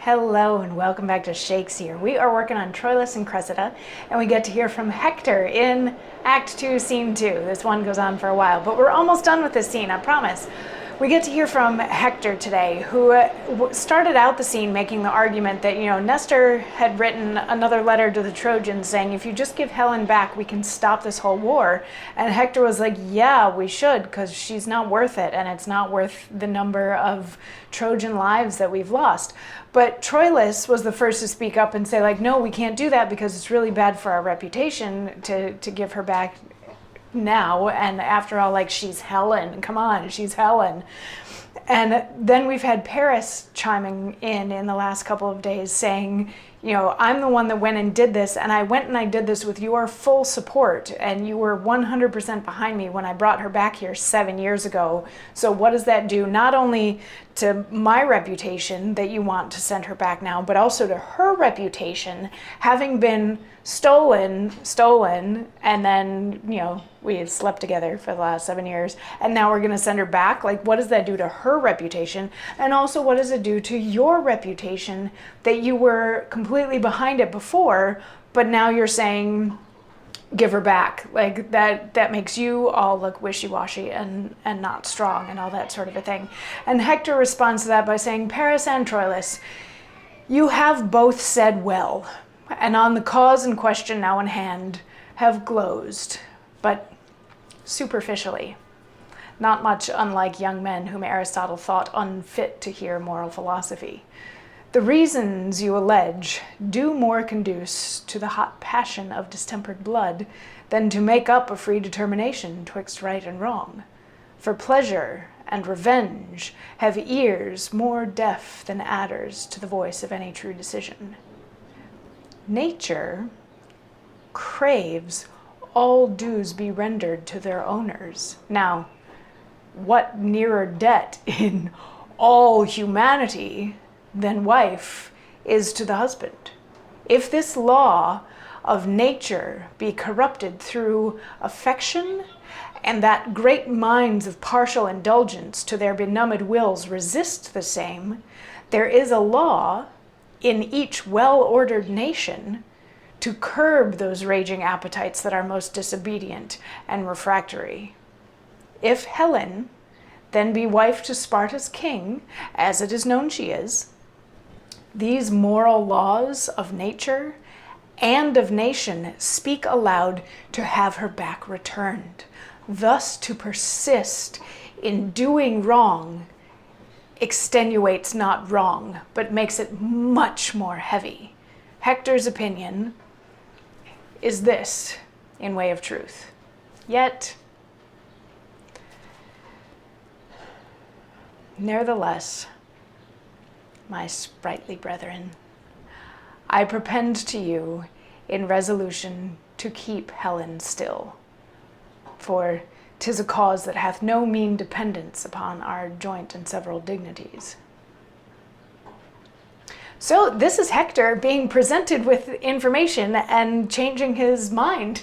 Hello and welcome back to Shakesyear. We are working on Troilus and Cressida, and we get to hear from Hector in Act 2, Scene 2. This one goes on for a while, but we're almost done with this scene, I promise. We get to hear from Hector today, who started out the scene making the argument that, Nestor had written another letter to the Trojans saying, if you just give Helen back, we can stop this whole war. And Hector was like, yeah, we should, because she's not worth it, and it's not worth the number of Trojan lives that we've lost. But Troilus was the first to speak up and say, like, no, we can't do that because it's really bad for our reputation to give her back now. And after all, like, she's Helen. Come on, she's Helen. And then we've had Paris chiming in the last couple of days saying, I'm the one that went and did this, and I went and I did this with your full support, and you were 100% behind me when I brought her back here 7 years ago. So what does that do not only to my reputation that you want to send her back now, but also to her reputation, having been stolen, and then, we had slept together for the last 7 years, and now we're going to send her back? Like, what does that do to her reputation? And also, what does it do to your reputation that you were completely behind it before, but now you're saying, give her back? Like, that makes you all look wishy-washy and not strong and all that sort of a thing. And Hector responds to that by saying, Paris and Troilus, you have both said well, and on the cause in question now in hand have glozed, but superficially, not much unlike young men whom Aristotle thought unfit to hear moral philosophy. The reasons you allege do more conduce to the hot passion of distempered blood than to make up a free determination twixt right and wrong. For pleasure and revenge have ears more deaf than adders to the voice of any true decision. Nature craves all dues be rendered to their owners. Now, what nearer debt in all humanity than wife is to the husband? If this law of nature be corrupted through affection, and that great minds of partial indulgence to their benumbed wills resist the same, there is a law in each well-ordered nation to curb those raging appetites that are most disobedient and refractory. If Helen then be wife to Sparta's king, as it is known she is, these moral laws of nature and of nation speak aloud to have her back returned. Thus to persist in doing wrong extenuates not wrong, but makes it much more heavy. Hector's opinion is this in way of truth. Yet, nevertheless, my sprightly brethren, I prepend to you in resolution to keep Helen still, for 'tis a cause that hath no mean dependence upon our joint and several dignities. So this is Hector being presented with information and changing his mind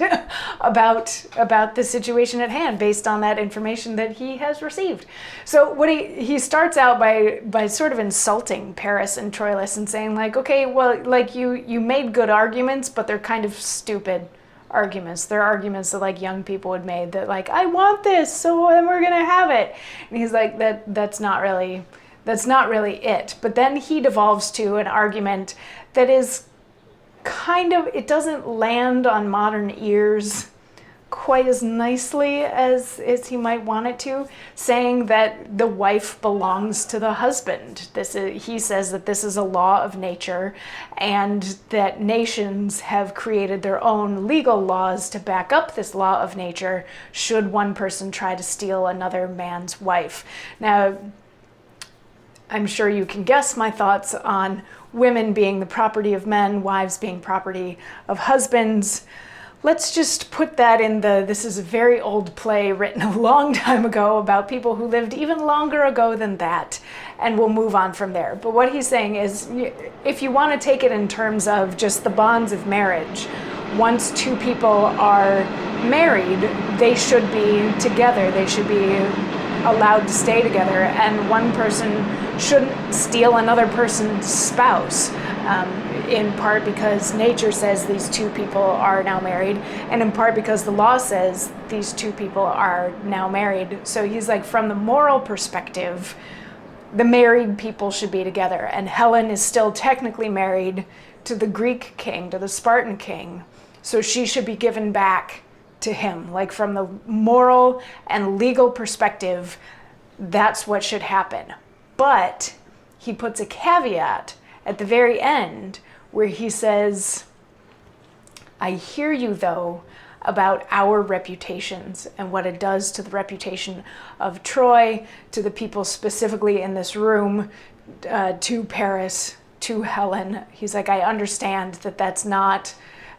about the situation at hand based on that information that he has received. So what he starts out by sort of insulting Paris and Troilus and saying, like, okay, well, like, you made good arguments, but they're kind of stupid arguments. They're arguments that, like, young people would made, that, like, I want this, so then we're gonna have it. And he's like, that's not really it. But then he devolves to an argument that is kind of, it doesn't land on modern ears quite as nicely as he might want it to, saying that the wife belongs to the husband. He says that this is a law of nature, and that nations have created their own legal laws to back up this law of nature should one person try to steal another man's wife. Now, I'm sure you can guess my thoughts on women being the property of men, wives being property of husbands. Let's just put that in this is a very old play written a long time ago about people who lived even longer ago than that, and we'll move on from there. But what he's saying is, if you want to take it in terms of just the bonds of marriage, once two people are married, they should be together. They should be allowed to stay together, and one person shouldn't steal another person's spouse, in part because nature says these two people are now married, and in part because the law says these two people are now married. So he's like, from the moral perspective, the married people should be together, and Helen is still technically married to the Greek king, to the Spartan king, so she should be given back to him. Like, from the moral and legal perspective, that's what should happen. But he puts a caveat at the very end where he says, I hear you, though, about our reputations and what it does to the reputation of Troy, to the people specifically in this room, to Paris, to Helen. He's like, I understand that that's not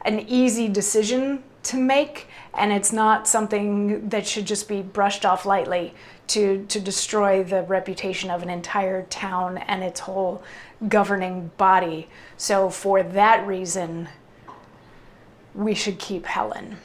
an easy decision to make, and it's not something that should just be brushed off lightly to destroy the reputation of an entire town and its whole governing body. So for that reason, we should keep Helen.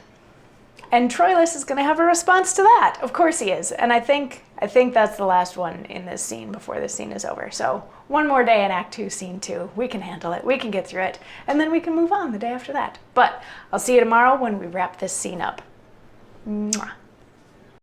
And Troilus is going to have a response to that. Of course he is. And I think that's the last one in this scene before this scene is over. So one more day in Act 2, Scene 2. We can handle it. We can get through it. And then we can move on the day after that. But I'll see you tomorrow when we wrap this scene up. Mwah.